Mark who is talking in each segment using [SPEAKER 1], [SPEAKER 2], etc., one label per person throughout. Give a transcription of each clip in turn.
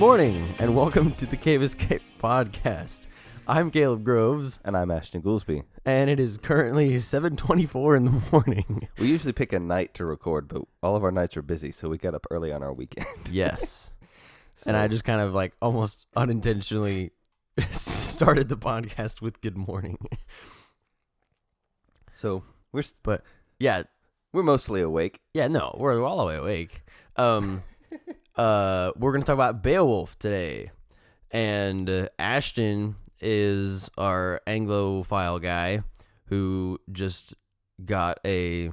[SPEAKER 1] morning, and welcome to the Cave Escape podcast. I'm Caleb Groves,
[SPEAKER 2] And I'm Ashton Goolsby.
[SPEAKER 1] and it is currently 7:24 in the morning.
[SPEAKER 2] We usually pick a night to record, but all of our nights are busy, so we got up early on our weekend.
[SPEAKER 1] Yes.
[SPEAKER 2] So-
[SPEAKER 1] And I just kind of like almost unintentionally started the podcast with good morning.
[SPEAKER 2] So
[SPEAKER 1] Yeah,
[SPEAKER 2] we're mostly awake.
[SPEAKER 1] no, we're all the way awake. We're going to talk about Beowulf today. And Ashton is our Anglophile guy who just got a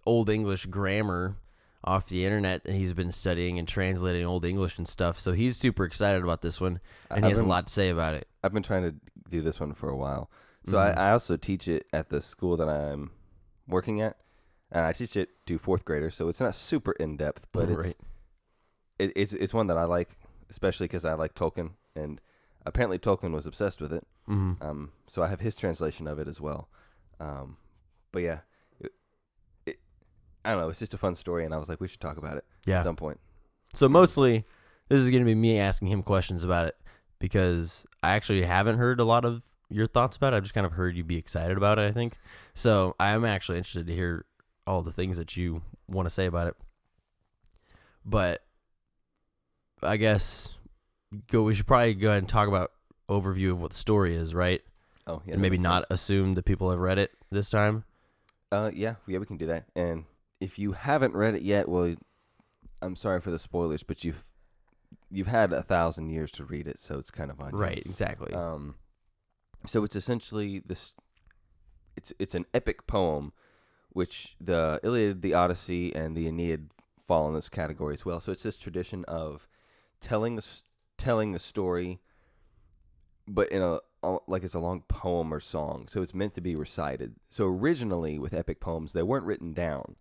[SPEAKER 1] Old English grammar off the internet that he's been studying and translating Old English and stuff. So he's super excited about this one, and he has a lot to say about it.
[SPEAKER 2] I've been trying to do this one for a while. So
[SPEAKER 1] Mhm.
[SPEAKER 2] I also teach it at the school that I'm working at. And I teach it to fourth graders, so it's not super in-depth, but
[SPEAKER 1] Right.
[SPEAKER 2] it's one that I like, especially because I like Tolkien, and apparently Tolkien was obsessed with it.
[SPEAKER 1] Mm-hmm.
[SPEAKER 2] So I have his translation of it as well. But yeah, I don't know. It's just a fun story, and I was like, we should talk about it
[SPEAKER 1] Yeah.
[SPEAKER 2] at some point.
[SPEAKER 1] So mostly, this is going to be me asking him questions about it because I actually haven't heard a lot of your thoughts about it. I've just kind of heard you be excited about it, I think. So I'm actually interested to hear all the things that you want to say about it. But I guess we should probably go ahead and talk about overview of what the story is, right?
[SPEAKER 2] Oh, yeah.
[SPEAKER 1] And maybe not assume that people have read it this time.
[SPEAKER 2] Yeah, we can do that. And if you haven't read it yet, well, I'm sorry for the spoilers, but you've had 1,000 years to read it, so it's kind of on you.
[SPEAKER 1] Right, exactly.
[SPEAKER 2] So it's essentially this. It's an epic poem, which the Iliad, the Odyssey, and the Aeneid fall in this category as well. So it's this tradition of telling a story, but in like it's a long poem or song. So it's meant to be recited. So originally with epic poems, they weren't written down.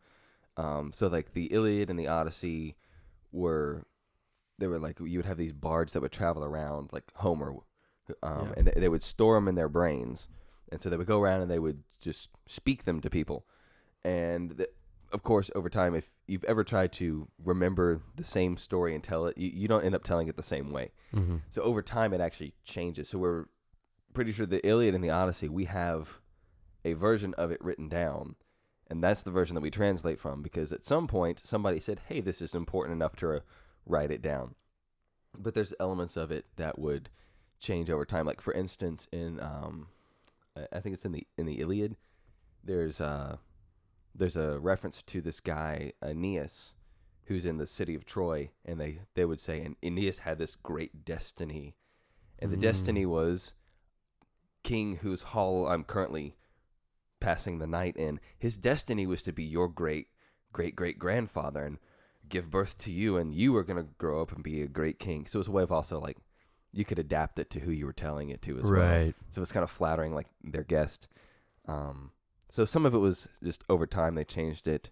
[SPEAKER 2] So like the Iliad and the Odyssey were like, you would have these bards that would travel around like Homer, and they would store them in their brains. And so they would go around and they would just speak them to people. And of course, over time, if you've ever tried to remember the same story and tell it, you don't end up telling it the same way.
[SPEAKER 1] Mm-hmm.
[SPEAKER 2] So over time, it actually changes. So we're pretty sure the Iliad and the Odyssey, we have a version of it written down. And that's the version that we translate from, because at some point, somebody said, hey, this is important enough to write it down. But there's elements of it that would change over time. Like, for instance, in I think it's in the Iliad, there's a reference to this guy Aeneas, who's in the city of Troy, and they would say, and Aeneas had this great destiny, and the destiny was king whose hall I'm currently passing the night in. His destiny was to be your great grandfather and give birth to you, and you were going to grow up and be a great king. So it's a way of also, like, you could adapt it to who you were telling it to as well.
[SPEAKER 1] Right.
[SPEAKER 2] So it's kind of flattering, like, their guest. So some of it was just over time they changed it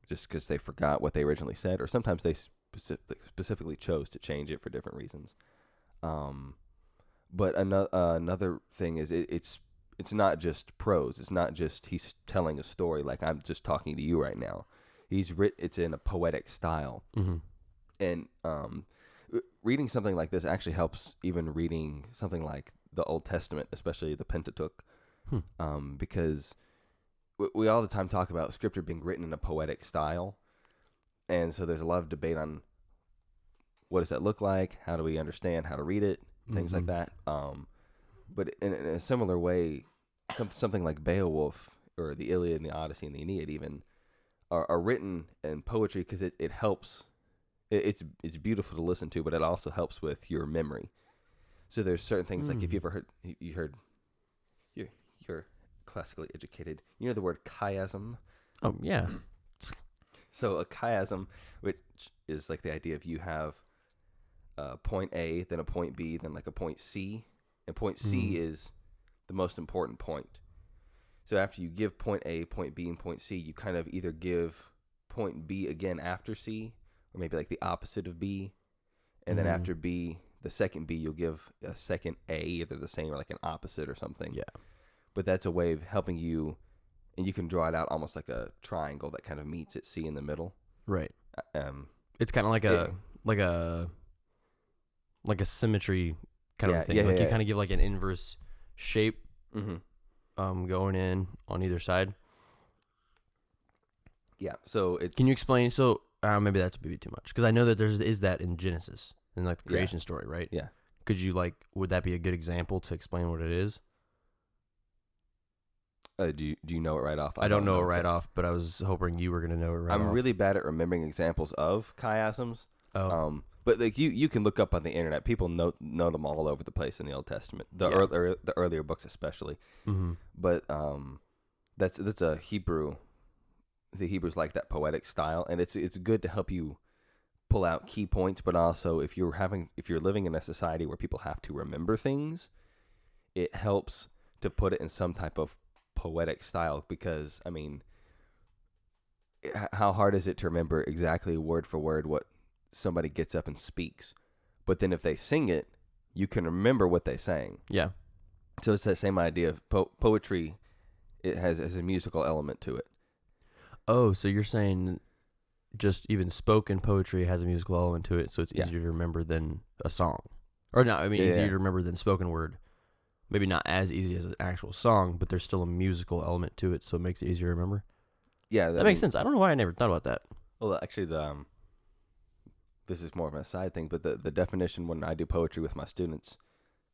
[SPEAKER 2] just because they forgot what they originally said, or sometimes they specifically chose to change it for different reasons. But another thing is it's not just prose. It's not just he's telling a story like I'm just talking to you right now. It's in a poetic style.
[SPEAKER 1] Mm-hmm.
[SPEAKER 2] And reading something like this actually helps even reading something like the Old Testament, especially the Pentateuch, because we all the time talk about scripture being written in a poetic style, and so there's a lot of debate on what does that look like, how do we understand how to read it, things like that. But in a similar way, something like Beowulf or the Iliad and the Odyssey and the Aeneid even are written in poetry because it helps. It's beautiful to listen to, but it also helps with your memory. So there's certain things like if you ever heard you're classically educated. You know the word chiasm?
[SPEAKER 1] Oh, yeah.
[SPEAKER 2] So a chiasm, which is like the idea of you have a point A, then a point B, then like a point C. And point C is the most important point. So after you give point A, point B, and point C, you kind of either give point B again after C, or maybe like the opposite of B. And then after B, the second B, you'll give a second A, either the same or like an opposite or something.
[SPEAKER 1] Yeah.
[SPEAKER 2] But that's a way of helping you, and you can draw it out almost like a triangle that kind of meets at C in the middle.
[SPEAKER 1] Right.
[SPEAKER 2] Um,
[SPEAKER 1] It's kind of like a like a symmetry kind of
[SPEAKER 2] Yeah,
[SPEAKER 1] a thing.
[SPEAKER 2] yeah,
[SPEAKER 1] Like
[SPEAKER 2] yeah,
[SPEAKER 1] you
[SPEAKER 2] yeah.
[SPEAKER 1] kind of give like an inverse shape
[SPEAKER 2] Mm-hmm.
[SPEAKER 1] going in on either side.
[SPEAKER 2] Yeah. So it's.
[SPEAKER 1] Can you explain? So maybe that's maybe too much because I know that is that in Genesis in like the
[SPEAKER 2] Yeah.
[SPEAKER 1] creation story, right?
[SPEAKER 2] Yeah.
[SPEAKER 1] Could you would that be a good example to explain what it is?
[SPEAKER 2] Do you know it right off?
[SPEAKER 1] I don't know it right
[SPEAKER 2] exactly.
[SPEAKER 1] off, but I was hoping you were gonna know it right off.
[SPEAKER 2] I'm really bad at remembering examples of chiasms.
[SPEAKER 1] Oh.
[SPEAKER 2] But like you can look up on the internet. People know them all over the place in the Old Testament, the earlier books especially.
[SPEAKER 1] Mm-hmm.
[SPEAKER 2] But that's a Hebrew. The Hebrews like that poetic style, and it's good to help you pull out key points. But also, if you're living in a society where people have to remember things, it helps to put it in some type of poetic style. Because I mean, how hard is it to remember exactly word for word what somebody gets up and speaks? But then if they sing it, you can remember what they sang.
[SPEAKER 1] Yeah.
[SPEAKER 2] So it's that same idea of poetry. It has a musical element to it.
[SPEAKER 1] Oh, so you're saying just even spoken poetry has a musical element to it, so it's easier to remember than a song, or not? I mean, easier to remember than spoken word. Maybe not as easy as an actual song, but there's still a musical element to it, so it makes it easier to remember.
[SPEAKER 2] Yeah,
[SPEAKER 1] that makes sense. I don't know why I never thought about that.
[SPEAKER 2] Well, actually, this is more of a side thing, but the definition when I do poetry with my students,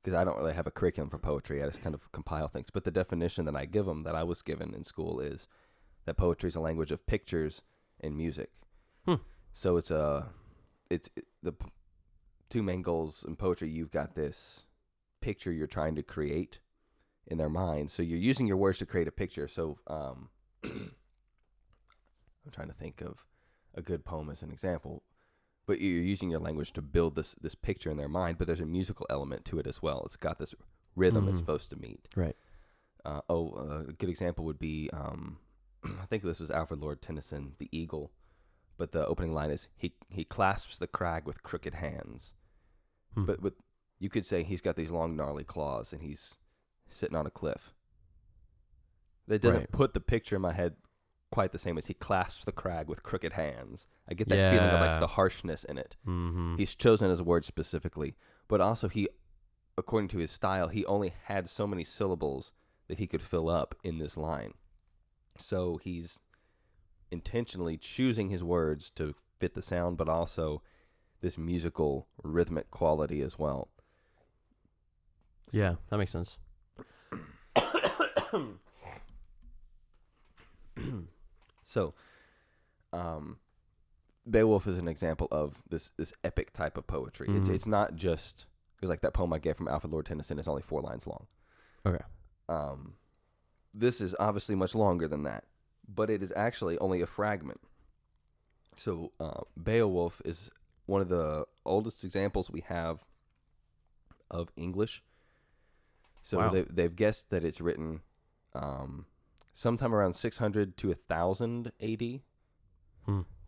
[SPEAKER 2] because I don't really have a curriculum for poetry, I just kind of compile things. But the definition that I give them, that I was given in school, is that poetry is a language of pictures and music. So it's the two main goals in poetry. You've got this picture you're trying to create in their mind. So you're using your words to create a picture. So I'm trying to think of a good poem as an example. But you're using your language to build this picture in their mind, but there's a musical element to it as well. It's got this rhythm it's supposed to meet.
[SPEAKER 1] Right.
[SPEAKER 2] A good example would be, I think this was Alfred Lord Tennyson, The Eagle, but the opening line is, he clasps the crag with crooked hands. But you could say he's got these long, gnarly claws, and he's sitting on a cliff. That doesn't put the picture in my head quite the same as he clasps the crag with crooked hands. I get that feeling of like the harshness in it.
[SPEAKER 1] Mm-hmm.
[SPEAKER 2] He's chosen his words specifically, but also he, according to his style, he only had so many syllables that he could fill up in this line. So he's intentionally choosing his words to fit the sound, but also this musical rhythmic quality as well.
[SPEAKER 1] Yeah, that makes sense.
[SPEAKER 2] So, Beowulf is an example of this epic type of poetry.
[SPEAKER 1] Mm-hmm.
[SPEAKER 2] It's not just, because like that poem I get from Alfred Lord Tennyson is only 4 lines long.
[SPEAKER 1] Okay.
[SPEAKER 2] This is obviously much longer than that, but it is actually only a fragment. So Beowulf is one of the oldest examples we have of English. So they've guessed that it's written sometime around 600 to 1000 AD.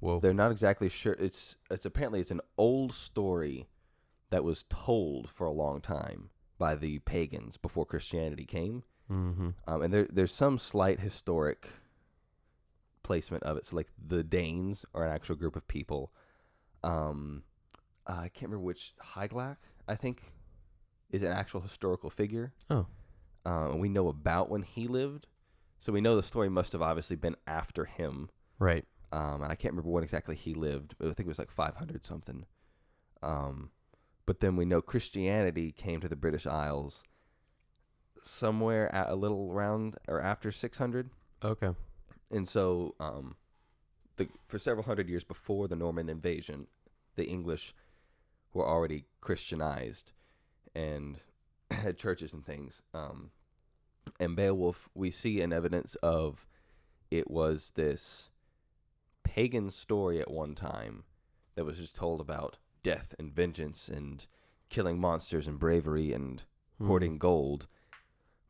[SPEAKER 1] Whoa.
[SPEAKER 2] So they're not exactly sure. It's apparently it's an old story that was told for a long time by the pagans before Christianity came.
[SPEAKER 1] Mm-hmm.
[SPEAKER 2] And there's some slight historic placement of it. So like the Danes are an actual group of people. I can't remember which. Hygelac, I think, is an actual historical figure.
[SPEAKER 1] Oh.
[SPEAKER 2] And we know about when he lived. So we know the story must have obviously been after him.
[SPEAKER 1] Right.
[SPEAKER 2] And I can't remember when exactly he lived. But I think it was like 500 something. But then we know Christianity came to the British Isles somewhere at a little around or after 600.
[SPEAKER 1] Okay.
[SPEAKER 2] And so for several hundred years before the Norman invasion, the English were already Christianized and had churches and things. And Beowulf, we see an evidence of it was this pagan story at one time that was just told about death and vengeance and killing monsters and bravery and hoarding gold.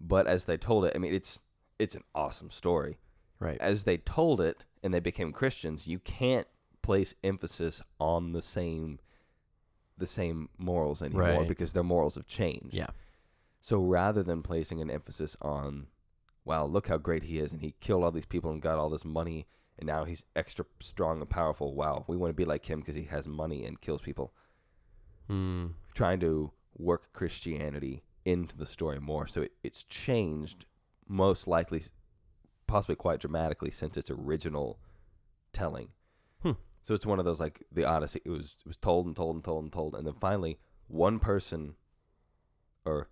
[SPEAKER 2] But as they told it, I mean, it's an awesome story.
[SPEAKER 1] Right.
[SPEAKER 2] As they told it and they became Christians, you can't place emphasis on the same morals anymore because their morals have changed.
[SPEAKER 1] Yeah.
[SPEAKER 2] So rather than placing an emphasis on, wow, look how great he is, and he killed all these people and got all this money, and now he's extra strong and powerful. Wow, we want to be like him because he has money and kills people. trying to work Christianity into the story more. So it's changed, most likely, possibly quite dramatically, since its original telling. So it's one of those, like the Odyssey. It was told and told and told and told, and then finally one person, or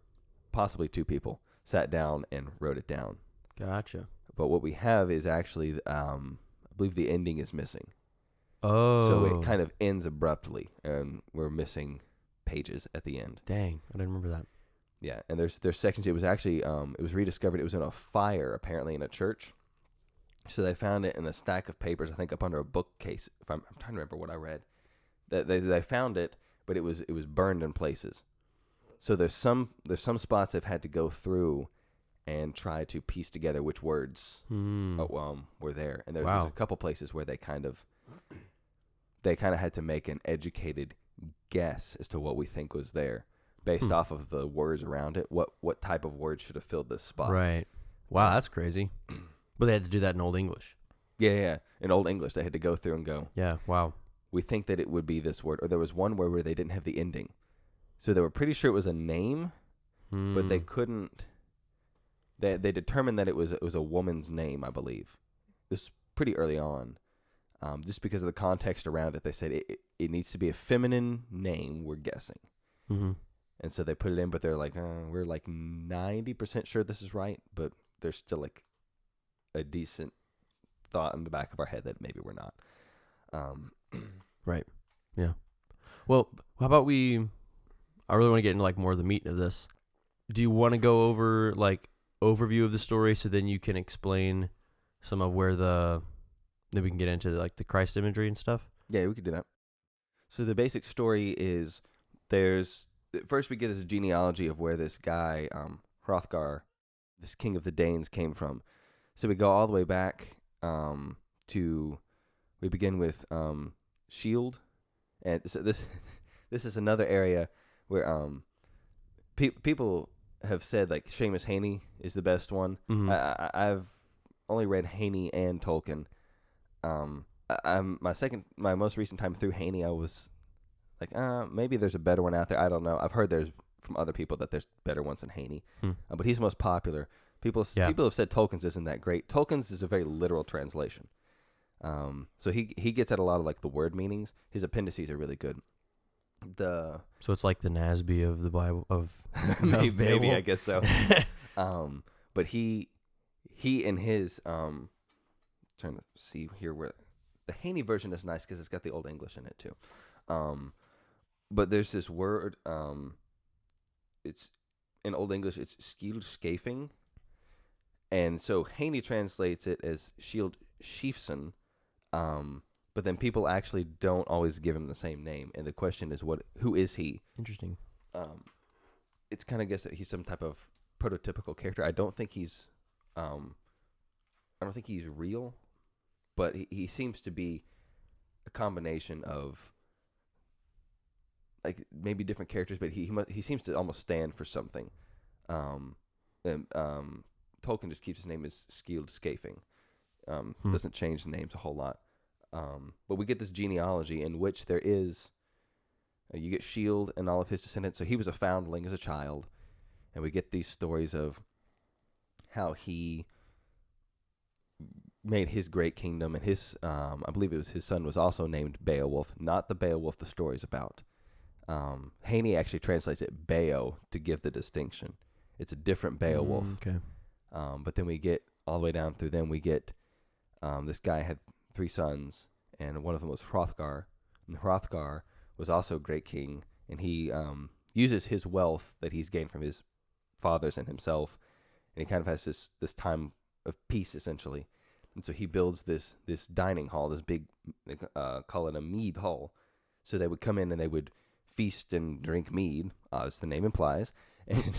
[SPEAKER 2] possibly two people, sat down and wrote it down.
[SPEAKER 1] Gotcha.
[SPEAKER 2] But what we have is actually, I believe the ending is missing.
[SPEAKER 1] Oh.
[SPEAKER 2] So it kind of ends abruptly, and we're missing pages at the end.
[SPEAKER 1] Dang, I didn't remember that.
[SPEAKER 2] Yeah, and there's sections. It was actually it was rediscovered. It was in a fire apparently in a church. So they found it in a stack of papers, I think, up under a bookcase. If I'm trying to remember what I read, that they found it, but it was burned in places. So there's some spots they've had to go through and try to piece together which words were there, and there's a couple places where they kind of had to make an educated guess as to what we think was there, based off of the words around it. What type of words should have filled this spot?
[SPEAKER 1] Right. Wow, that's crazy. But they had to do that in Old English.
[SPEAKER 2] Yeah. In Old English, they had to go through and go,
[SPEAKER 1] yeah, wow.
[SPEAKER 2] we think that it would be this word. Or there was one where they didn't have the ending. So they were pretty sure it was a name, but they couldn't. They determined that it was a woman's name, I believe. This was pretty early on. Just because of the context around it, they said it needs to be a feminine name, we're guessing.
[SPEAKER 1] Mm-hmm.
[SPEAKER 2] And so they put it in, but they're like, we're like 90% sure this is right, but there's still like a decent thought in the back of our head that maybe we're not.
[SPEAKER 1] Right. Yeah. Well, how about I really want to get into like more of the meat of this. Do you want to go over like overview of the story so then you can explain some of where then we can get into like the Christ imagery and stuff?
[SPEAKER 2] Yeah, we could do that. So the basic story is first we get this genealogy of where this guy, Hrothgar, this king of the Danes, came from. So we go all the way back we begin with Shield, and so this is another area where people have said like Seamus Heaney is the best one.
[SPEAKER 1] Mm-hmm.
[SPEAKER 2] I've only read Heaney and Tolkien. My most recent time through Heaney, I was like, maybe there's a better one out there. I don't know. I've heard there's from other people that there's better ones than Heaney, but he's the most popular. People have said Tolkien's isn't that great. Tolkien's is a very literal translation. So he gets at a lot of like the word meanings. His appendices are really good. So
[SPEAKER 1] it's like the Nasby of the Bible of
[SPEAKER 2] maybe I guess so. But he and his trying to see here where the Heaney version is nice because it's got the Old English in it too. But there's this word. It's in Old English. It's skilled scafing. And so Heaney translates it as Shield Sheafson, but then people actually don't always give him the same name. And the question is, who is he?
[SPEAKER 1] Interesting.
[SPEAKER 2] It's kind of guess that he's some type of prototypical character. I don't think he's real, but he seems to be a combination of like maybe different characters, but he seems to almost stand for something. Tolkien just keeps his name as Skilled Scafing. Doesn't change the names a whole lot. But we get this genealogy in which there is, you get Shield and all of his descendants. So he was a foundling as a child. And we get these stories of how he made his great kingdom. And his, I believe it was his son was also named Beowulf. Not the Beowulf the story's about. Heaney actually translates it Beo to give the distinction. It's a different Beowulf.
[SPEAKER 1] Okay.
[SPEAKER 2] But then we get all the way down through them. We get this guy had 3 sons, and one of them was Hrothgar. And Hrothgar was also a great king, and he uses his wealth that he's gained from his fathers and himself, and he kind of has this time of peace essentially. And so he builds this dining hall, this big, call it a mead hall. So they would come in and they would feast and drink mead, as the name implies, and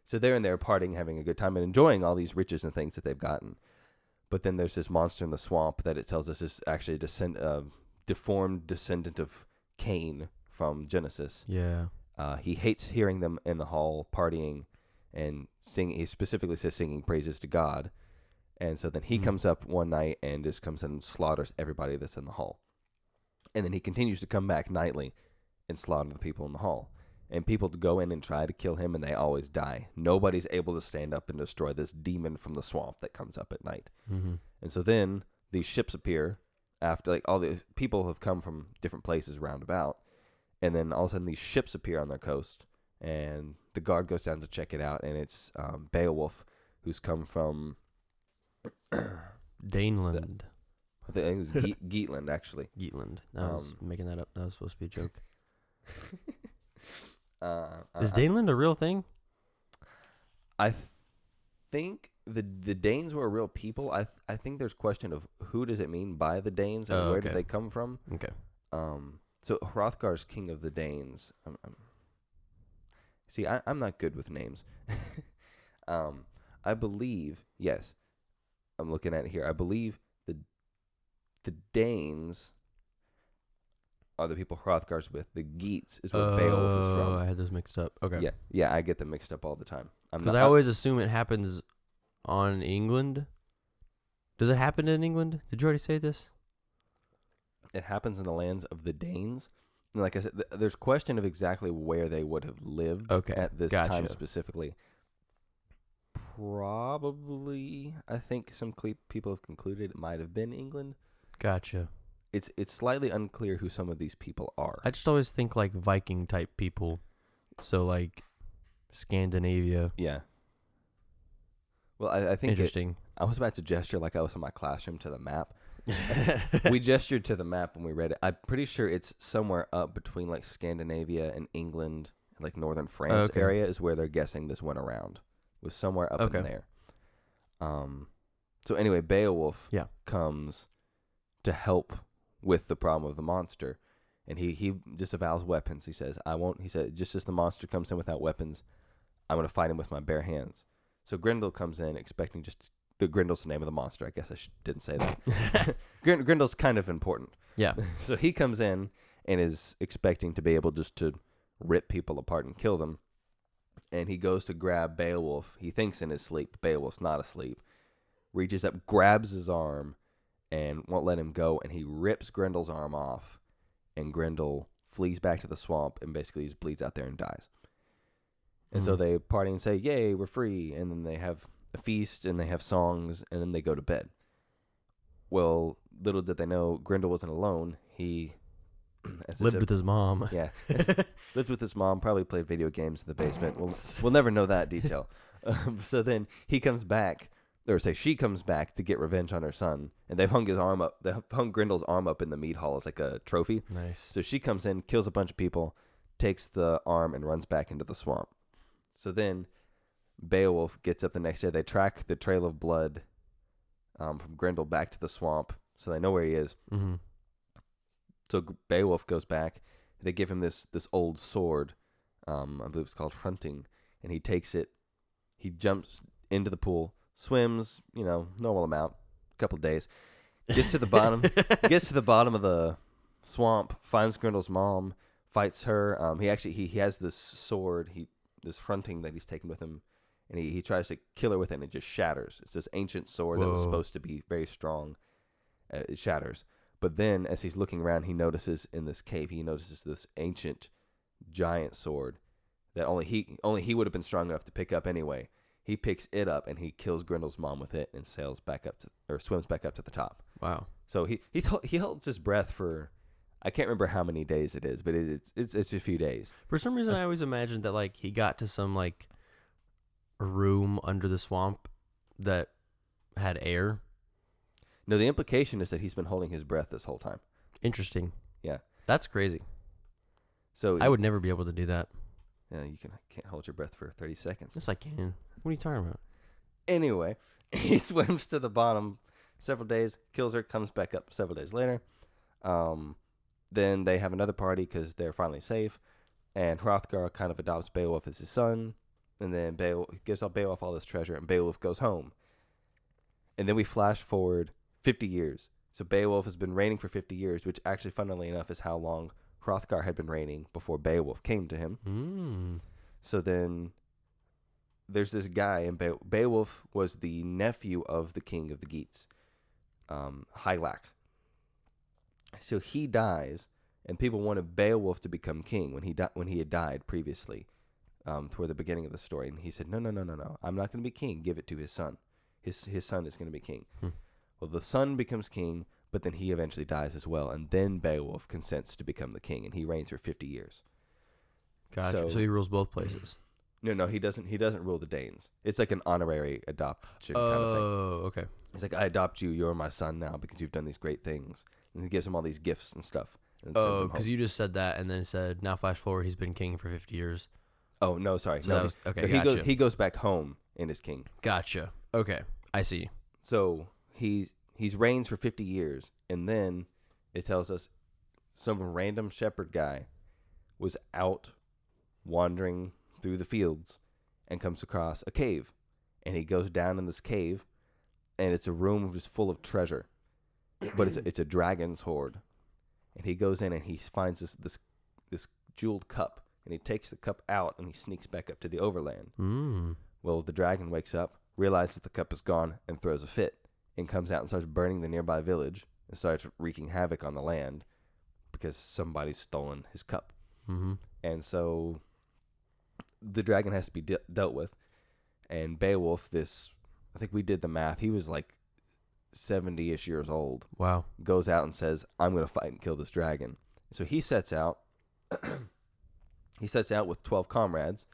[SPEAKER 2] so they're in there partying, having a good time, and enjoying all these riches and things that they've gotten. But then there's this monster in the swamp that it tells us is actually a deformed descendant of Cain from Genesis.
[SPEAKER 1] Yeah.
[SPEAKER 2] He hates hearing them in the hall partying and singing. He specifically says singing praises to God. And so then he comes up one night and just comes in and slaughters everybody that's in the hall. And then he continues to come back nightly and slaughter the people in the hall. And people go in and try to kill him, and they always die. Nobody's able to stand up and destroy this demon from the swamp that comes up at night.
[SPEAKER 1] Mm-hmm.
[SPEAKER 2] And so then these ships appear after, like, all the people have come from different places round about. And then all of a sudden these ships appear on their coast, and the guard goes down to check it out, and it's Beowulf, who's come from
[SPEAKER 1] Daneland.
[SPEAKER 2] I think it was Geatland, actually.
[SPEAKER 1] Geatland. I was making that up. That was supposed to be a joke. Is
[SPEAKER 2] I
[SPEAKER 1] Daneland a real thing?
[SPEAKER 2] I think the Danes were a real people. I think there's question of who does it mean by the Danes and where did they come from.
[SPEAKER 1] Okay.
[SPEAKER 2] So Hrothgar's king of the Danes. See, I'm not good with names. I believe, yes, I'm looking at it here. I believe the Danes are the people Hrothgar's with. The Geats is where Beowulf is from.
[SPEAKER 1] Oh, I had those mixed up. Okay.
[SPEAKER 2] Yeah, I get them mixed up all the time.
[SPEAKER 1] Because I always assume it happens on England. Does it happen in England? Did you already say this?
[SPEAKER 2] It happens in the lands of the Danes. And like I said, there's question of exactly where they would have lived at this time specifically. Probably, I think some people have concluded it might have been England.
[SPEAKER 1] Gotcha.
[SPEAKER 2] It's slightly unclear who some of these people are.
[SPEAKER 1] I just always think like Viking type people. So like Scandinavia.
[SPEAKER 2] Yeah. Well, I think
[SPEAKER 1] interesting.
[SPEAKER 2] I was about to gesture like I was in my classroom to the map. We gestured to the map when we read it. I'm pretty sure it's somewhere up between like Scandinavia and England, like northern France area is where they're guessing this went around. It was somewhere up in there. So anyway, Beowulf comes to help with the problem of the monster, and he disavows weapons. He says, "I won't." He said, "Just as the monster comes in without weapons, I'm going to fight him with my bare hands." So Grendel comes in expecting Grendel's the name of the monster. I guess I didn't say that. Grendel's kind of important.
[SPEAKER 1] Yeah.
[SPEAKER 2] So he comes in and is expecting to be able just to rip people apart and kill them. And he goes to grab Beowulf. He thinks in his sleep. Beowulf's not asleep. Reaches up, grabs his arm, and won't let him go. And he rips Grendel's arm off. And Grendel flees back to the swamp and basically just bleeds out there and dies. And so they party and say, "Yay, we're free." And then they have a feast and they have songs, and then they go to bed. Well, little did they know, Grendel wasn't alone. He
[SPEAKER 1] lived with his mom.
[SPEAKER 2] Yeah, lived with his mom. Probably played video games in the basement. We'll never know that detail. So then he comes back, or say she comes back to get revenge on her son, and they've hung his arm up. They hung Grendel's arm up in the mead hall as like a trophy.
[SPEAKER 1] Nice.
[SPEAKER 2] So she comes in, kills a bunch of people, takes the arm, and runs back into the swamp. So then Beowulf gets up the next day. They track the trail of blood from Grendel back to the swamp, so they know where he is.
[SPEAKER 1] Mm-hmm.
[SPEAKER 2] So Beowulf goes back. They give him this old sword. I believe it's called Hunting, and he takes it. He jumps into the pool, swims, normal amount, a couple of days. Gets to the bottom. Gets to the bottom of the swamp. Finds Grendel's mom. Fights her. He has this sword. This Hunting that he's taken with him. And he tries to kill her with it, and it just shatters. It's this ancient sword that was supposed to be very strong. It shatters. But then, as he's looking around, he notices in this cave, this ancient giant sword that only he would have been strong enough to pick up anyway. He picks it up, and he kills Grendel's mom with it, and swims back up to the top.
[SPEAKER 1] Wow.
[SPEAKER 2] So he holds his breath for, I can't remember how many days it is, but it's a few days.
[SPEAKER 1] For some reason, I always imagined that like he got to some like a room under the swamp that had air.
[SPEAKER 2] No, the implication is that he's been holding his breath this whole time.
[SPEAKER 1] Interesting.
[SPEAKER 2] Yeah.
[SPEAKER 1] That's crazy.
[SPEAKER 2] So
[SPEAKER 1] I would never be able to do that.
[SPEAKER 2] Yeah, you can't hold your breath for 30 seconds.
[SPEAKER 1] Yes, I can. What are you talking about?
[SPEAKER 2] Anyway, he swims to the bottom several days, kills her, comes back up several days later. Then they have another party because they're finally safe, and Hrothgar kind of adopts Beowulf as his son. And then Beowulf gives Beowulf all this treasure, and Beowulf goes home. And then we flash forward 50 years. So Beowulf has been reigning for 50 years, which actually, funnily enough, is how long Hrothgar had been reigning before Beowulf came to him.
[SPEAKER 1] Mm.
[SPEAKER 2] So then there's this guy, and Beowulf was the nephew of the king of the Geats, Hwæt. So he dies, And people wanted Beowulf to become king when he had died previously, toward the beginning of the story. And he said, no, I'm not going to be king. Give it to his son. His son is going to be king. Well, the son becomes king, but then he eventually dies as well. And then Beowulf consents to become the king, and he reigns for 50 years.
[SPEAKER 1] Gotcha. So he rules both places.
[SPEAKER 2] No, he doesn't. He doesn't rule the Danes. It's like an honorary adoption kind of thing.
[SPEAKER 1] Oh, okay.
[SPEAKER 2] He's like, I adopt you. You're my son now because you've done these great things. And he gives him all these gifts and stuff.
[SPEAKER 1] Oh, because you just said that and then said, now flash forward, he's been king for 50 years.
[SPEAKER 2] Oh, no, sorry.
[SPEAKER 1] So
[SPEAKER 2] no,
[SPEAKER 1] that was, okay, gotcha.
[SPEAKER 2] He goes back home and is king.
[SPEAKER 1] Gotcha. Okay, I see.
[SPEAKER 2] So he's reigns for 50 years, and then it tells us some random shepherd guy was out wandering through the fields and comes across a cave. And he goes down in this cave, and it's a room just full of treasure. But it's a dragon's hoard. And he goes in and he finds this jeweled cup, and he takes the cup out and he sneaks back up to the overland. Well, the dragon wakes up, realizes the cup is gone, and throws a fit, and comes out and starts burning the nearby village and starts wreaking havoc on the land because somebody's stolen his cup. And so the dragon has to be dealt with. And Beowulf, I think we did the math, he was like 70-ish years old.
[SPEAKER 1] Wow.
[SPEAKER 2] Goes out and says, I'm going to fight and kill this dragon. So he sets out. He sets out with 12 comrades.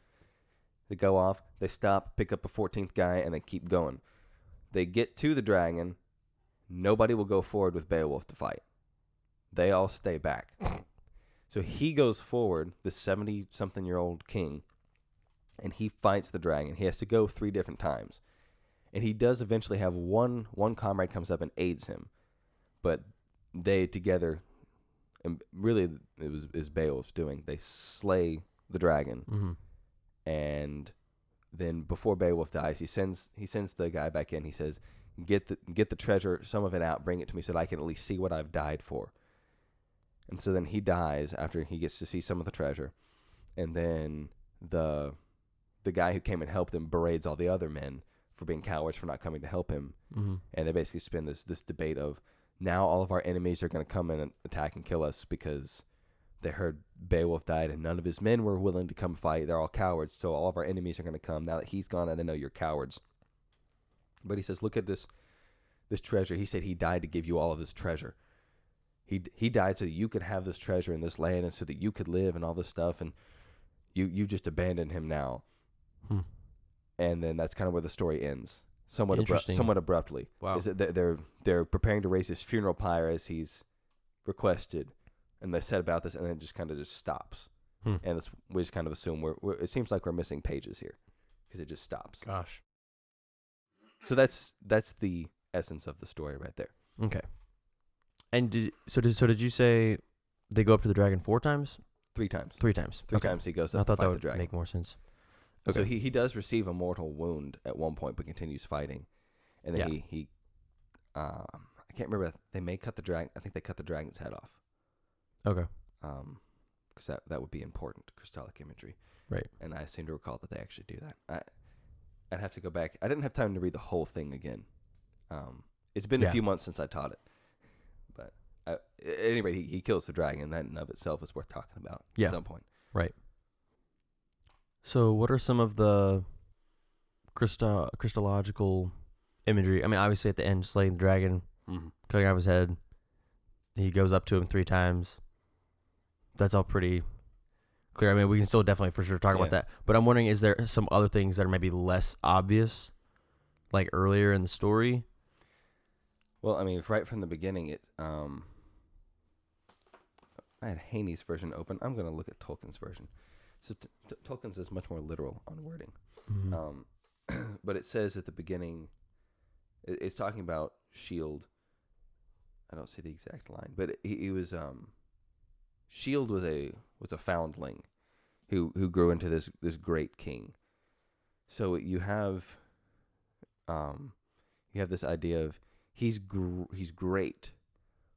[SPEAKER 2] They go off. They stop, pick up a 14th guy, and they keep going. They get to the dragon. Nobody will go forward with Beowulf to fight. They all stay back. So he goes forward, this 70-something-year-old king, and he fights the dragon. He has to go 3 different times. And he does eventually have one comrade comes up and aids him. But they together, and really it was Beowulf's doing, they slay the dragon. And then before Beowulf dies, he sends the guy back in. He says, get the treasure, some of it out, bring it to me so that I can at least see what I've died for. And so then he dies after he gets to see some of the treasure. And then the guy who came and helped him berates all the other men for being cowards for not coming to help him. And they basically spin this debate of, now all of our enemies are going to come in and attack and kill us because they heard Beowulf died and none of his men were willing to come fight. They're all cowards, so all of our enemies are going to come. Now that he's gone, I know you're cowards. But he says, look at this treasure. He said he died to give you all of this treasure. He died so that you could have this treasure in this land and so that you could live and all this stuff, and you just abandoned him now. And then that's kind of where the story ends, somewhat abruptly.
[SPEAKER 1] Wow.
[SPEAKER 2] Is that they're preparing to raise his funeral pyre as he's requested, and they said about this, and then it just kind of just stops. And we just kind of assume it seems like we're missing pages here because it just stops.
[SPEAKER 1] Gosh.
[SPEAKER 2] So that's the essence of the story right there.
[SPEAKER 1] Okay. And did you say they go up to the dragon 4 times?
[SPEAKER 2] 3 times.
[SPEAKER 1] 3 times.
[SPEAKER 2] 3 times he goes up.
[SPEAKER 1] I thought
[SPEAKER 2] to fight
[SPEAKER 1] that would
[SPEAKER 2] the dragon.
[SPEAKER 1] make more sense. Okay.
[SPEAKER 2] So he does receive a mortal wound at one point, but continues fighting, and then he I can't remember. They may cut the dragon. I think they cut the dragon's head off.
[SPEAKER 1] Okay.
[SPEAKER 2] Because that would be important Christolic imagery.
[SPEAKER 1] Right.
[SPEAKER 2] And I seem to recall that they actually do that. I'd have to go back. I didn't have time to read the whole thing again. It's been a few months since I taught it, but at any rate, he kills the dragon. That in and of itself is worth talking about at some point.
[SPEAKER 1] Right. So what are some of the Christological imagery? I mean, obviously at the end, slaying the dragon, cutting off his head. He goes up to him 3 times. That's all pretty clear. I mean, we can still definitely for sure talk about that. But I'm wondering, is there some other things that are maybe less obvious, like earlier in the story?
[SPEAKER 2] Well, I mean, right from the beginning, I had Haney's version open. I'm going to look at Tolkien's version. So Tolkien's is much more literal on wording. But it says at the beginning, it's talking about Shield. I don't see the exact line, but he was Shield was a foundling who grew into this great king. So you have this idea of he's great,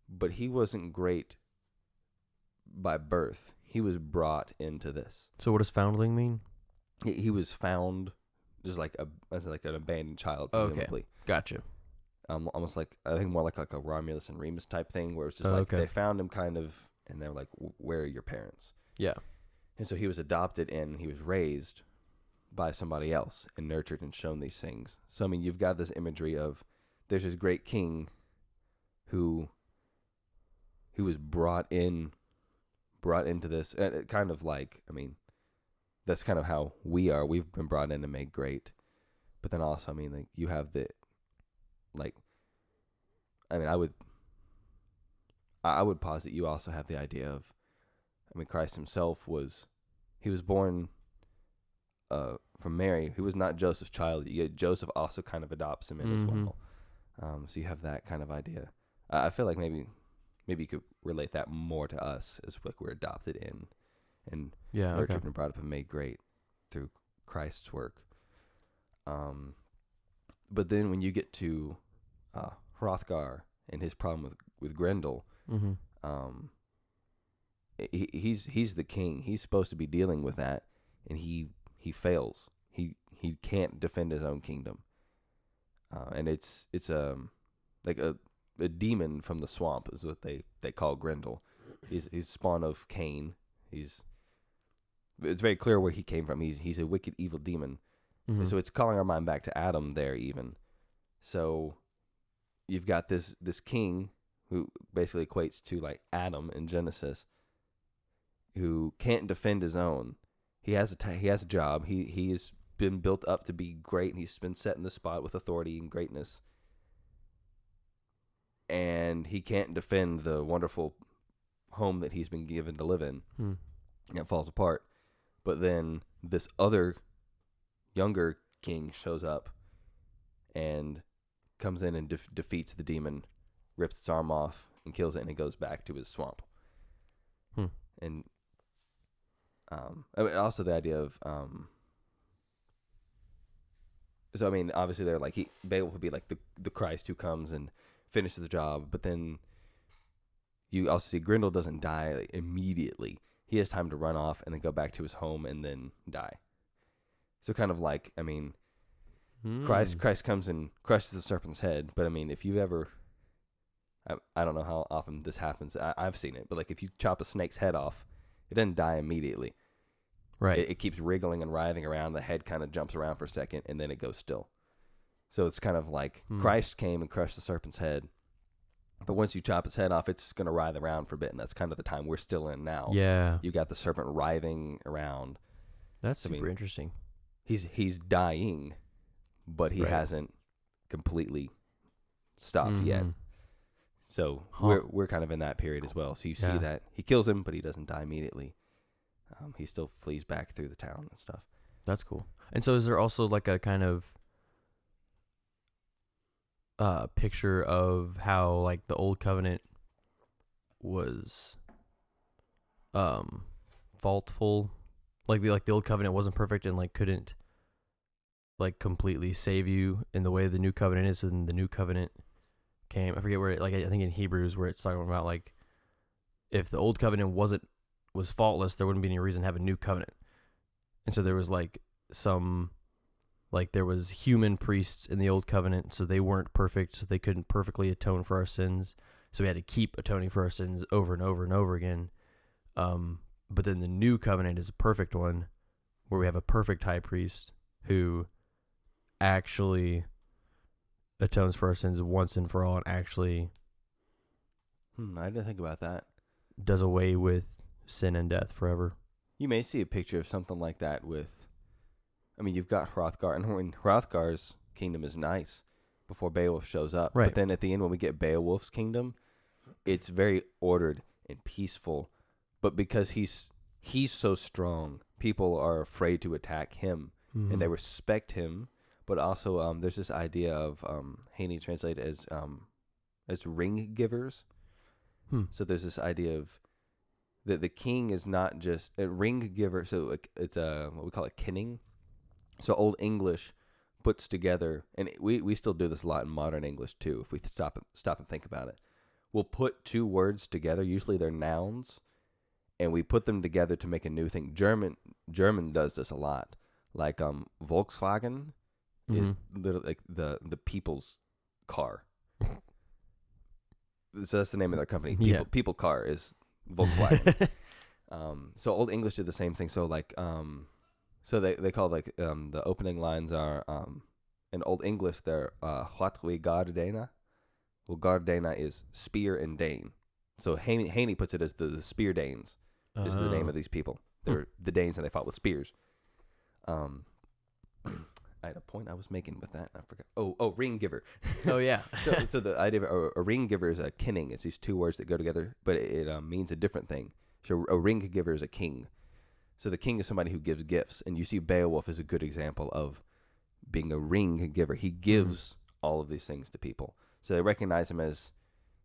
[SPEAKER 2] but he wasn't great by birth. He was brought into this.
[SPEAKER 1] So what does foundling mean?
[SPEAKER 2] He was found just as an abandoned child.
[SPEAKER 1] Okay, gotcha.
[SPEAKER 2] Almost like, I think more like a Romulus and Remus type thing, where it's just like they found him kind of and they're like, where are your parents?
[SPEAKER 1] Yeah.
[SPEAKER 2] And so he was adopted and he was raised by somebody else and nurtured and shown these things. So, I mean, you've got this imagery of there's this great king who was brought into this, kind of like, I mean, that's kind of how we are. We've been brought in and made great. But then also, I mean, like, you have the, like, I mean, I would posit you also have the idea of, I mean, Christ himself he was born from Mary, who was not Joseph's child. Joseph also kind of adopts him in as well. So you have that kind of idea. I feel like maybe you could relate that more to us as like we're adopted in and nurtured and brought up and made great through Christ's work. But then when you get to Hrothgar and his problem with Grendel, he's the king. He's supposed to be dealing with that, and he fails. He can't defend his own kingdom, and it's like a demon from the swamp is what they call Grendel. He's spawn of Cain. It's very clear where he came from. He's a wicked, evil demon. And so it's calling our mind back to Adam there even. So you've got this king who basically equates to like Adam in Genesis, who can't defend his own. He has a job. He has been built up to be great, and he's been set in the spot with authority and greatness. And he can't defend the wonderful home that he's been given to live in. And it falls apart. But then this other younger king shows up and comes in and defeats the demon, rips its arm off, and kills it, and it goes back to his swamp. And I mean, also the idea of so I mean, obviously they're like Beowulf would be like the Christ who comes and finishes the job, but then you also see Grendel doesn't die like, immediately. He has time to run off and then go back to his home and then die. So kind of like, I mean, Christ comes and crushes the serpent's head, but I mean, if you've ever, I don't know how often this happens. I've seen it, but like if you chop a snake's head off, it doesn't die immediately.
[SPEAKER 1] Right.
[SPEAKER 2] It keeps wriggling and writhing around. The head kind of jumps around for a second, and then it goes still. So it's kind of like Christ came and crushed the serpent's head, but once you chop its head off, it's going to writhe around for a bit, and that's kind of the time we're still in now.
[SPEAKER 1] Yeah.
[SPEAKER 2] You got the serpent writhing around.
[SPEAKER 1] That's super interesting.
[SPEAKER 2] He's dying, but he hasn't completely stopped yet. So we're kind of in that period as well. So you see that he kills him, but he doesn't die immediately. He still flees back through the town and stuff.
[SPEAKER 1] That's cool. And so is there also like a kind of picture of how like the old covenant was faultful? Like the old covenant wasn't perfect and like couldn't like completely save you in the way the new covenant is, and the new covenant came. I forget where I think in Hebrews where it's talking about like if the old covenant was faultless, there wouldn't be any reason to have a new covenant. And so there was like there was human priests in the old covenant, so they weren't perfect, so they couldn't perfectly atone for our sins. So we had to keep atoning for our sins over and over and over again. But then the new covenant is a perfect one, where we have a perfect high priest who actually atones for our sins once and for all, and actually
[SPEAKER 2] I didn't think about that.
[SPEAKER 1] Does away with sin and death forever.
[SPEAKER 2] You may see a picture of something like that with, I mean, you've got Hrothgar, and when Hrothgar's kingdom is nice before Beowulf shows up.
[SPEAKER 1] Right.
[SPEAKER 2] But then at the end, when we get Beowulf's kingdom, it's very ordered and peaceful. But because he's so strong, people are afraid to attack him, and they respect him. But also, there's this idea of Haney translated as ring givers. So there's this idea of that the king is not just a ring giver. So it's what we call a kinning. So Old English puts together, and we still do this a lot in modern English too. If we stop and think about it, we'll put two words together. Usually they're nouns, and we put them together to make a new thing. German does this a lot. Like Volkswagen is literally like the people's car. So that's the name of their company. People Car is Volkswagen. So Old English did the same thing. So like, so they call like the opening lines are in Old English they're Hwæt we gardena. Well, gardena is spear and Dane. So Haney puts it as the spear Danes is the name of these people. They're the Danes and they fought with spears. I had a point I was making with that. I forgot. Oh, ring giver.
[SPEAKER 1] Oh yeah.
[SPEAKER 2] so the idea of a ring giver is a kinning. It's these two words that go together, but it means a different thing. So a ring giver is a king. So the king is somebody who gives gifts, and you see Beowulf is a good example of being a ring giver. He gives all of these things to people. So they recognize him as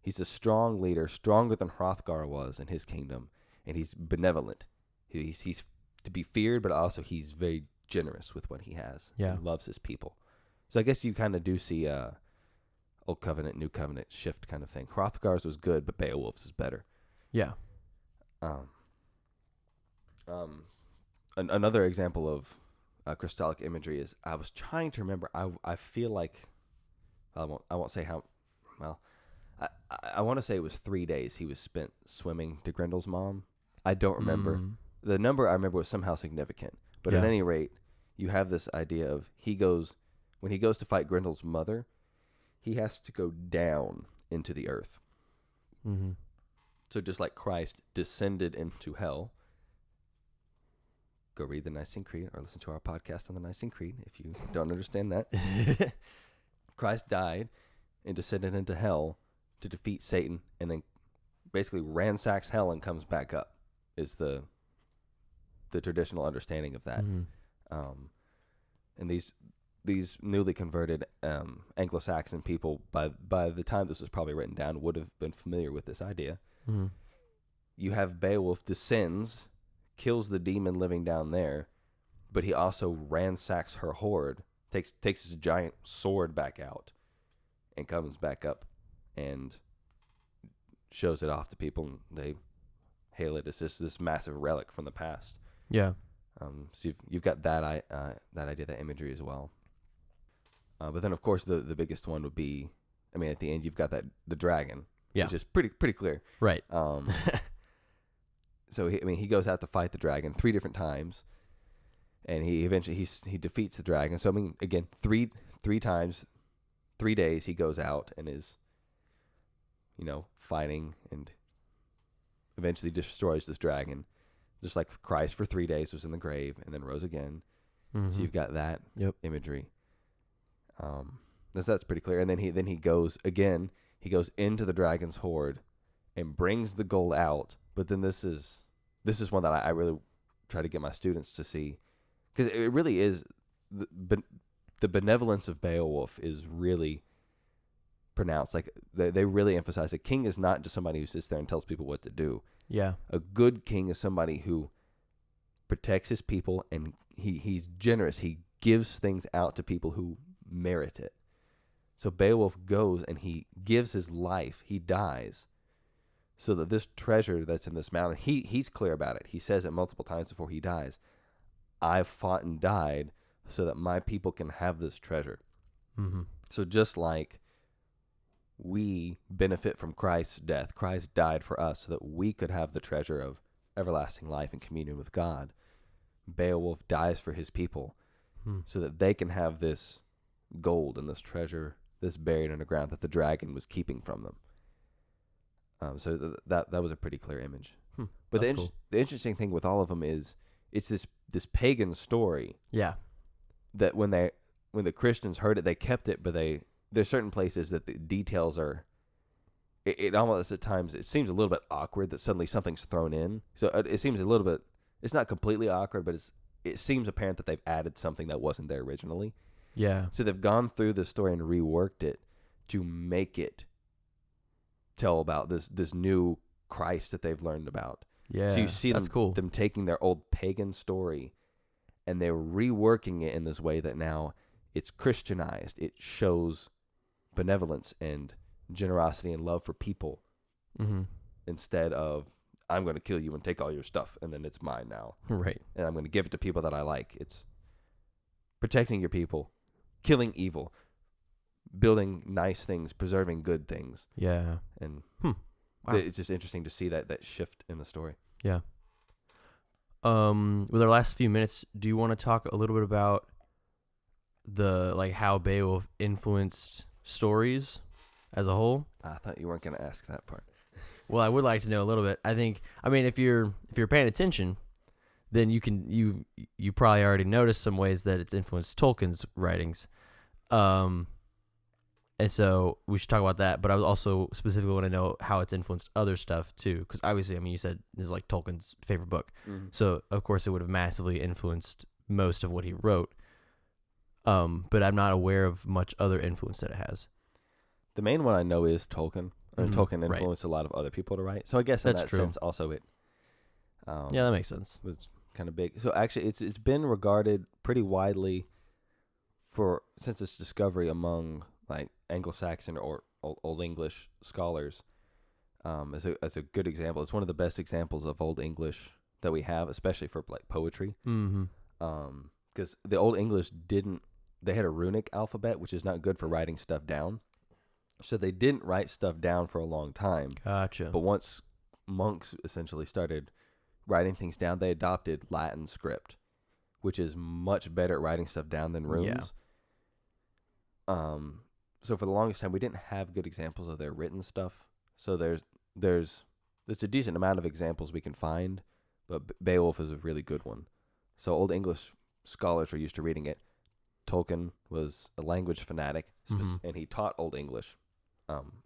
[SPEAKER 2] he's a strong leader, stronger than Hrothgar was in his kingdom, and he's benevolent. He's to be feared, but also he's very generous with what he has.
[SPEAKER 1] Yeah.
[SPEAKER 2] He loves his people. So I guess you kind of do see Old Covenant, New Covenant shift kind of thing. Hrothgar's was good, but Beowulf's is better.
[SPEAKER 1] Yeah.
[SPEAKER 2] Another example of Christolic imagery is I was trying to remember. I feel like I won't say how. Well, I want to say it was 3 days he was spent swimming to Grendel's mom. I don't remember. The number I remember was somehow significant. But at any rate, you have this idea of when he goes to fight Grendel's mother, he has to go down into the earth.
[SPEAKER 1] Mm-hmm.
[SPEAKER 2] So just like Christ descended into hell, go read the Nicene Creed or listen to our podcast on the Nicene Creed if you don't understand that. Christ died and descended into hell to defeat Satan and then basically ransacks hell and comes back up is the traditional understanding of that. And these newly converted Anglo-Saxon people, by the time this was probably written down, would have been familiar with this idea. You have Beowulf descends, kills the demon living down there, but he also ransacks her hoard, takes his giant sword back out, and comes back up and shows it off to people, and they hail it as this massive relic from the past.
[SPEAKER 1] Yeah.
[SPEAKER 2] So you've got that idea, that imagery as well. But then of course the biggest one would be, I mean, at the end you've got the dragon, which is pretty clear.
[SPEAKER 1] Right.
[SPEAKER 2] So he goes out to fight the dragon 3 different times, and he eventually he defeats the dragon. So I mean, again, three times, 3 days he goes out and is, fighting and eventually destroys this dragon. Just like Christ for 3 days was in the grave and then rose again. So you've got that imagery. That's pretty clear. And then he goes again. He goes into the dragon's hoard and brings the gold out. But then this is one that I really try to get my students to see, because it really is the benevolence of Beowulf is really pronounced. Like they really emphasize a king is not just somebody who sits there and tells people what to do.
[SPEAKER 1] Yeah.
[SPEAKER 2] A good king is somebody who protects his people, and he's generous. He gives things out to people who merit it. So Beowulf goes and he gives his life. He dies so that this treasure that's in this mountain, he's clear about it. He says it multiple times before he dies. I've fought and died so that my people can have this treasure. So just like we benefit from Christ's death, Christ died for us so that we could have the treasure of everlasting life and communion with God. Beowulf dies for his people so that they can have this gold and this treasure, this buried underground that the dragon was keeping from them. So that was a pretty clear image. But the interesting thing with all of them is it's this pagan story.
[SPEAKER 1] Yeah.
[SPEAKER 2] That when the Christians heard it, they kept it, but there's certain places that the details are. It almost at times it seems a little bit awkward that suddenly something's thrown in. So it seems a little bit. It's not completely awkward, but it seems apparent that they've added something that wasn't there originally.
[SPEAKER 1] Yeah.
[SPEAKER 2] So they've gone through the story and reworked it to make it tell about this new Christ that they've learned about.
[SPEAKER 1] Yeah.
[SPEAKER 2] So you see
[SPEAKER 1] them
[SPEAKER 2] taking their old pagan story and they're reworking it in this way that now it's Christianized. It shows benevolence and generosity and love for people instead of, I'm going to kill you and take all your stuff and then it's mine now.
[SPEAKER 1] Right.
[SPEAKER 2] And I'm going to give it to people that I like. It's protecting your people, killing evil, building nice things, preserving good things.
[SPEAKER 1] Yeah.
[SPEAKER 2] And
[SPEAKER 1] Wow.
[SPEAKER 2] It's just interesting to see that shift in the story.
[SPEAKER 1] Yeah. With our last few minutes, do you want to talk a little bit about how Beowulf influenced stories as a whole?
[SPEAKER 2] I thought you weren't going to ask that part.
[SPEAKER 1] Well, I would like to know a little bit. I mean, if you're paying attention, then you probably already noticed some ways that it's influenced Tolkien's writings. And so we should talk about that. But I also specifically want to know how it's influenced other stuff too, because obviously, I mean, you said this is like Tolkien's favorite book, so of course it would have massively influenced most of what he wrote. But I'm not aware of much other influence that it has.
[SPEAKER 2] The main one I know is Tolkien. And Tolkien
[SPEAKER 1] right.
[SPEAKER 2] influenced a lot of other people to write. So I guess in
[SPEAKER 1] That's
[SPEAKER 2] that
[SPEAKER 1] true.
[SPEAKER 2] sense, also it.
[SPEAKER 1] Yeah, that makes sense.
[SPEAKER 2] Was kind of big. So actually, it's been regarded pretty widely since its discovery among like Anglo-Saxon or Old English scholars. As a good example, it's one of the best examples of Old English that we have, especially for like poetry. Because the Old English they had a runic alphabet, which is not good for writing stuff down. So they didn't write stuff down for a long time.
[SPEAKER 1] Gotcha.
[SPEAKER 2] But once monks essentially started writing things down, they adopted Latin script, which is much better at writing stuff down than runes. Yeah. So for the longest time, we didn't have good examples of their written stuff. So there's a decent amount of examples we can find, but Beowulf is a really good one. So Old English scholars were used to reading it. Tolkien was a language fanatic, and he taught Old English.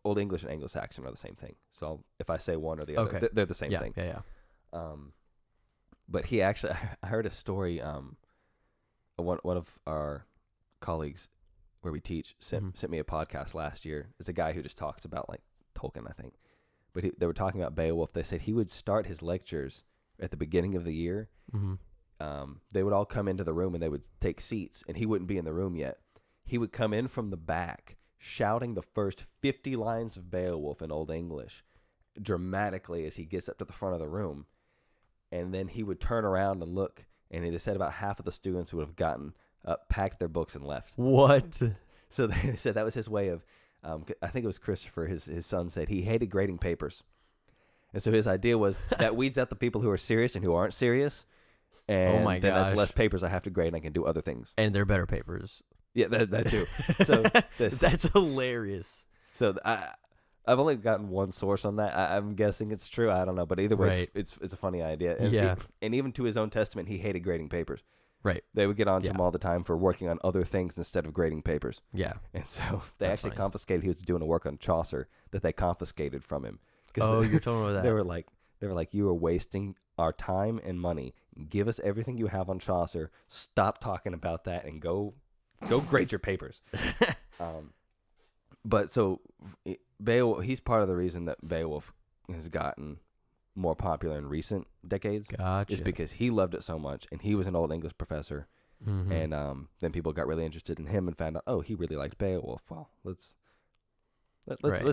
[SPEAKER 2] Old English and Anglo-Saxon are the same thing. So if I say one or the other, they're the same thing.
[SPEAKER 1] Yeah.
[SPEAKER 2] But he actually, I heard a story. One of our colleagues where we teach sent me a podcast last year. It's a guy who just talks about like Tolkien, I think. But they were talking about Beowulf. They said he would start his lectures at the beginning of the year. They would all come into the room and they would take seats, and he wouldn't be in the room yet. He would come in from the back, shouting the first 50 lines of Beowulf in Old English dramatically as he gets up to the front of the room. And then he would turn around and look, and they said about half of the students would have gotten up, packed their books, and left.
[SPEAKER 1] What?
[SPEAKER 2] So they said that was his way of, I think it was Christopher, his son, said he hated grading papers. And so his idea was that weeds out the people who are serious and who aren't serious. And
[SPEAKER 1] oh my
[SPEAKER 2] then
[SPEAKER 1] gosh.
[SPEAKER 2] that's less papers I have to grade, and I can do other things.
[SPEAKER 1] And they're better papers.
[SPEAKER 2] Yeah, that too. So
[SPEAKER 1] that's hilarious.
[SPEAKER 2] So I've only gotten one source on that. I'm guessing it's true. I don't know, but either way,
[SPEAKER 1] Right.
[SPEAKER 2] it's a funny idea. And
[SPEAKER 1] Yeah.
[SPEAKER 2] And even to his own testament, he hated grading papers.
[SPEAKER 1] Right.
[SPEAKER 2] They would get on to him all the time for working on other things instead of grading papers.
[SPEAKER 1] Yeah.
[SPEAKER 2] And so they
[SPEAKER 1] That's
[SPEAKER 2] actually
[SPEAKER 1] funny.
[SPEAKER 2] confiscated. He was doing a work on Chaucer that they confiscated from him.
[SPEAKER 1] Oh, you're talking about that.
[SPEAKER 2] They were like, you are wasting our time and money. Give us everything you have on Chaucer. Stop talking about that and go grade your papers. But so Beowulf, he's part of the reason that Beowulf has gotten more popular in recent decades.
[SPEAKER 1] Gotcha.
[SPEAKER 2] Is because he loved it so much, and he was an Old English professor.
[SPEAKER 1] Mm-hmm.
[SPEAKER 2] And then people got really interested in him and found out, oh, he really liked Beowulf. Well, let's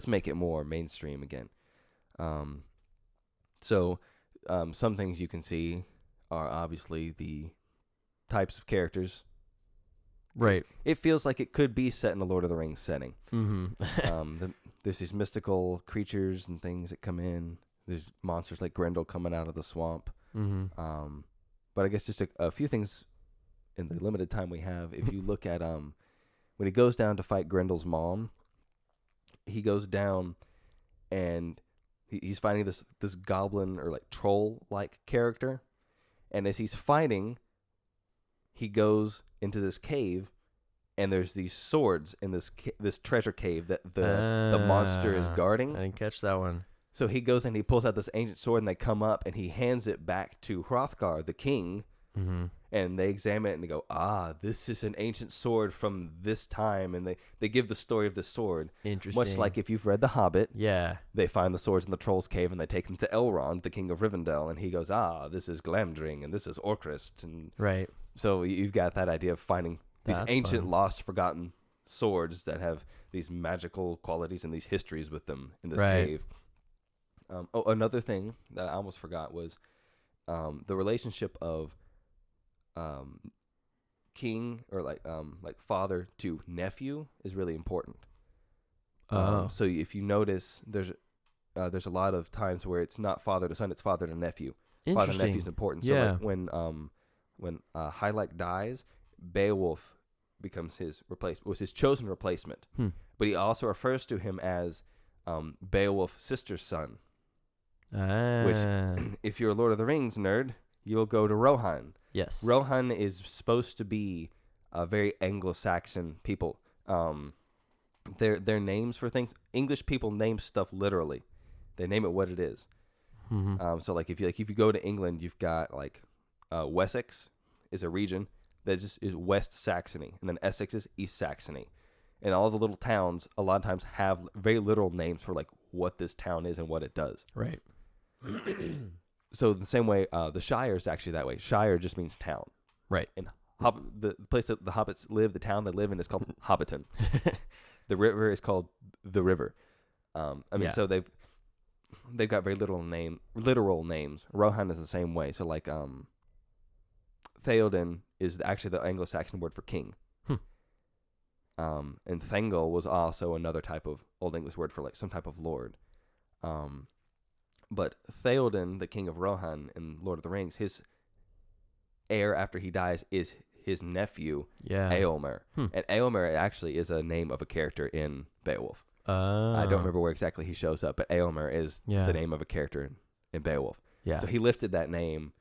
[SPEAKER 2] make it more mainstream again. So some things you can see are obviously the types of characters.
[SPEAKER 1] Right.
[SPEAKER 2] It feels like it could be set in a Lord of the Rings setting.
[SPEAKER 1] Mm-hmm.
[SPEAKER 2] There's these mystical creatures and things that come in. There's monsters like Grendel coming out of the swamp.
[SPEAKER 1] Mm-hmm.
[SPEAKER 2] But I guess just a few things in the limited time we have. If you look at when he goes down to fight Grendel's mom, he goes down and he's fighting this goblin or like troll-like character. And as he's fighting, he goes into this cave, and there's these swords in this treasure cave that the monster is guarding.
[SPEAKER 1] I didn't catch that one.
[SPEAKER 2] So he goes and he pulls out this ancient sword, and they come up, and he hands it back to Hrothgar, the king, and they examine it, and they go, this is an ancient sword from this time, and they give the story of the sword.
[SPEAKER 1] Interesting.
[SPEAKER 2] Much like if you've read The Hobbit,
[SPEAKER 1] yeah,
[SPEAKER 2] they find the swords in the troll's cave, and they take them to Elrond, the king of Rivendell, and he goes, this is Glamdring, and this is Orcrist, and
[SPEAKER 1] right.
[SPEAKER 2] so you've got that idea of finding these ancient,
[SPEAKER 1] fun.
[SPEAKER 2] lost, forgotten swords that have these magical qualities and these histories with them in this
[SPEAKER 1] Right.
[SPEAKER 2] cave. Another thing that I almost forgot was the relationship of king or like father to nephew is really important. So if you notice, there's a lot of times where it's not father to son, it's father to nephew. Father to nephew is important. So
[SPEAKER 1] Yeah.
[SPEAKER 2] like when Hwæt dies, Beowulf becomes his chosen replacement. But he also refers to him as Beowulf's sister's son. Which, if you're a Lord of the Rings nerd, you'll go to Rohan.
[SPEAKER 1] Yes.
[SPEAKER 2] Rohan is supposed to be a very Anglo-Saxon people. Their names for things. English people name stuff literally. They name it what it is. So like if you go to England, you've got like Wessex is a region that just is West Saxony, and then Essex is East Saxony, and all the little towns a lot of times have very literal names for like what this town is and what it does.
[SPEAKER 1] Right.
[SPEAKER 2] So the same way, the Shire is actually that way. Shire just means town.
[SPEAKER 1] Right.
[SPEAKER 2] And the place that the hobbits live, the town they live in, is called Hobbiton. The river is called the River. So they've got very literal names. Rohan is the same way. So like Theoden is actually the Anglo-Saxon word for king. And Thengel was also another type of Old English word for like some type of lord. But Theoden, the king of Rohan in Lord of the Rings, his heir after he dies is his nephew, Eomer. And Eomer actually is a name of a character in Beowulf. I don't remember where exactly he shows up, but Eomer is the name of a character in Beowulf. Yeah. So he lifted that name,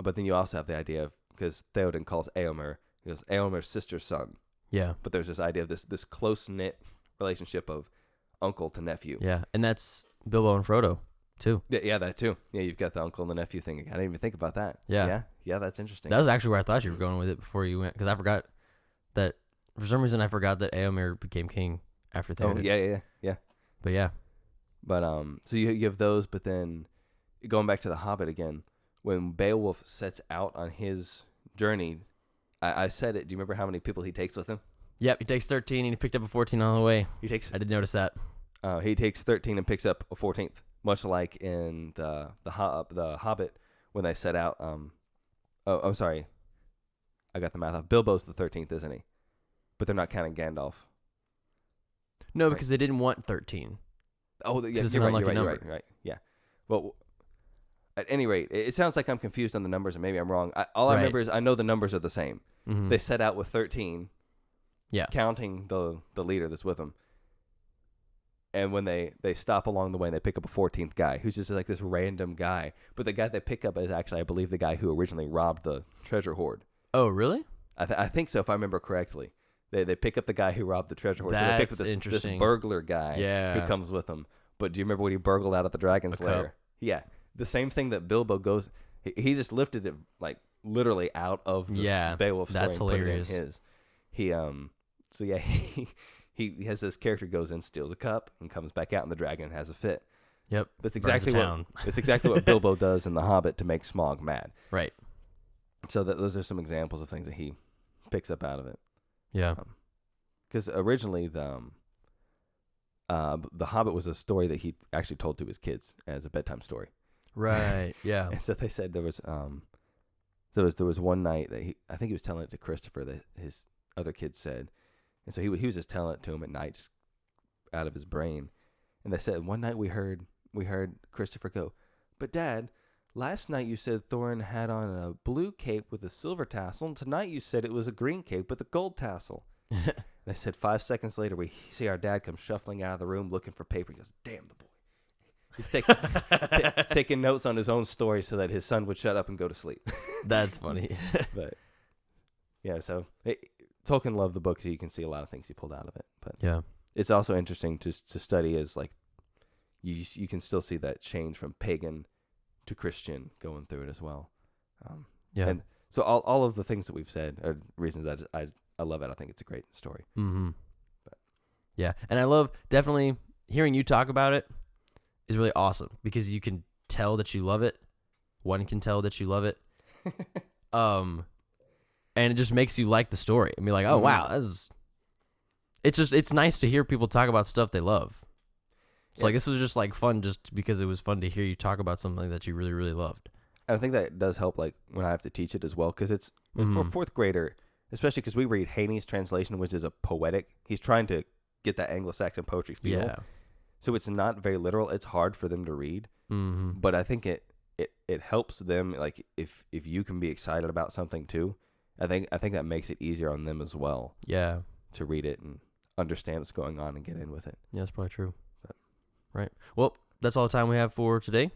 [SPEAKER 2] but then you also have the idea of, because Theoden calls Eomer, he goes, Eomer's sister's son. Yeah. But there's this idea of this close-knit relationship of uncle to nephew.
[SPEAKER 1] Yeah, and that's Bilbo and Frodo, too.
[SPEAKER 2] Yeah, that too. Yeah, you've got the uncle and the nephew thing. I didn't even think about that. Yeah, that's interesting.
[SPEAKER 1] That was actually where I thought you were going with it before you went, because I forgot that, for some reason, I forgot that Eomer became king after Theoden.
[SPEAKER 2] Oh, yeah.
[SPEAKER 1] But yeah.
[SPEAKER 2] But, so you have those, but then, going back to The Hobbit again, when Beowulf sets out on his journey, I said it. Do you remember how many people he takes with him?
[SPEAKER 1] Yep, he takes 13 and he picked up a 14 on the way. I did notice that.
[SPEAKER 2] He takes 13 and picks up a 14th, much like in the Hobbit when they set out. I'm sorry, I got the math off. Bilbo's the 13th, isn't he? But they're not counting Gandalf.
[SPEAKER 1] No, because they didn't want 13.
[SPEAKER 2] Oh, yeah, you're right. Yeah. Well, at any rate, it sounds like I'm confused on the numbers, and maybe I'm wrong. I remember is I know the numbers are the same. Mm-hmm. They set out with 13. Yeah. Counting the leader that's with them. And when they stop along the way and they pick up a 14th guy who's just like this random guy. But the guy they pick up is actually, I believe, the guy who originally robbed the treasure hoard.
[SPEAKER 1] Oh, really?
[SPEAKER 2] I think so, if I remember correctly. They pick up the guy who robbed the treasure hoard.
[SPEAKER 1] That's
[SPEAKER 2] so they pick up this burglar guy who comes with them. But do you remember what he burgled out of the dragon's lair? Cup. Yeah. The same thing that Bilbo goes... He just lifted it, like, literally out of the Beowulf story.
[SPEAKER 1] That's hilarious.
[SPEAKER 2] And put it in his. He has this character goes in, steals a cup, and comes back out, and the dragon has a fit.
[SPEAKER 1] Yep.
[SPEAKER 2] That's exactly what Bilbo does in The Hobbit to make Smaug mad.
[SPEAKER 1] Right.
[SPEAKER 2] So those are some examples of things that he picks up out of it.
[SPEAKER 1] Yeah.
[SPEAKER 2] Because originally the Hobbit was a story that he actually told to his kids as a bedtime story.
[SPEAKER 1] Right. Yeah.
[SPEAKER 2] And so they said there was one night that I think he was telling it to Christopher that his other kids said, and so he was just telling it to him at night, just out of his brain. And they said one night we heard Christopher go, "But Dad, last night you said Thorin had on a blue cape with a silver tassel, and tonight you said it was a green cape with a gold tassel." They said 5 seconds later we see our dad come shuffling out of the room looking for paper. He goes, "Damn the boy." He's taking notes on his own story so that his son would shut up and go to sleep.
[SPEAKER 1] That's funny.
[SPEAKER 2] But yeah, so Tolkien loved the book, so you can see a lot of things he pulled out of it. But
[SPEAKER 1] yeah, it's
[SPEAKER 2] also interesting to study as like you can still see that change from pagan to Christian going through it as well. And so all of the things that we've said are reasons that I love it. I think it's a great story.
[SPEAKER 1] Mm-hmm. But yeah, and I love definitely hearing you talk about it. Is really awesome because you can tell that you love it. One can tell that you love it. And it just makes you like the story and be like, oh, wow, it's nice to hear people talk about stuff they love. It's like, this was just like fun just because it was fun to hear you talk about something that you really, really loved.
[SPEAKER 2] And I think that does help like when I have to teach it as well. Cause it's for a fourth grader, especially because we read Haney's translation, which is a poetic, he's trying to get that Anglo-Saxon poetry feel. Yeah. So it's not very literal. It's hard for them to read, but I think it helps them. Like if you can be excited about something too, I think that makes it easier on them as well.
[SPEAKER 1] Yeah.
[SPEAKER 2] To read it and understand what's going on and get in with it.
[SPEAKER 1] Yeah, that's probably true. Right. Well, that's all the time we have for today.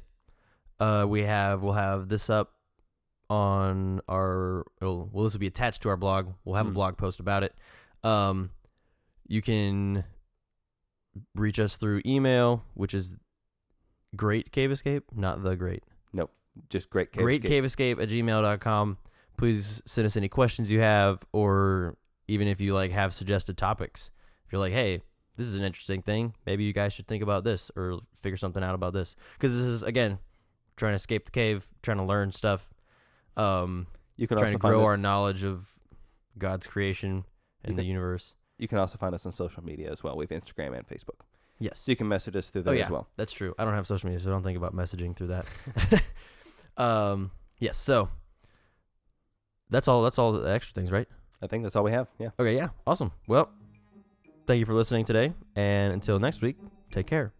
[SPEAKER 1] We'll have this up on our. This will be attached to our blog. We'll have a blog post about it. You can reach us through email, which is Great Cave Escape, not the Great.
[SPEAKER 2] Nope, just Great Cave
[SPEAKER 1] Great Cave Escape at gmail.com. Please send us any questions you have, or even if you have suggested topics. If you're like, hey, this is an interesting thing, maybe you guys should think about this or figure something out about this. Because this is, again, trying to escape the cave, trying to learn stuff.
[SPEAKER 2] You can
[SPEAKER 1] trying
[SPEAKER 2] also
[SPEAKER 1] to grow our knowledge of God's creation and the universe.
[SPEAKER 2] You can also find us on social media as well. We have Instagram and Facebook.
[SPEAKER 1] Yes.
[SPEAKER 2] So you can message us through there as well.
[SPEAKER 1] That's true. I don't have social media, so don't think about messaging through that. Yes, so that's all the extra things, right?
[SPEAKER 2] I think that's all we have. Yeah.
[SPEAKER 1] Okay, yeah. Awesome. Well, thank you for listening today, and until next week, take care.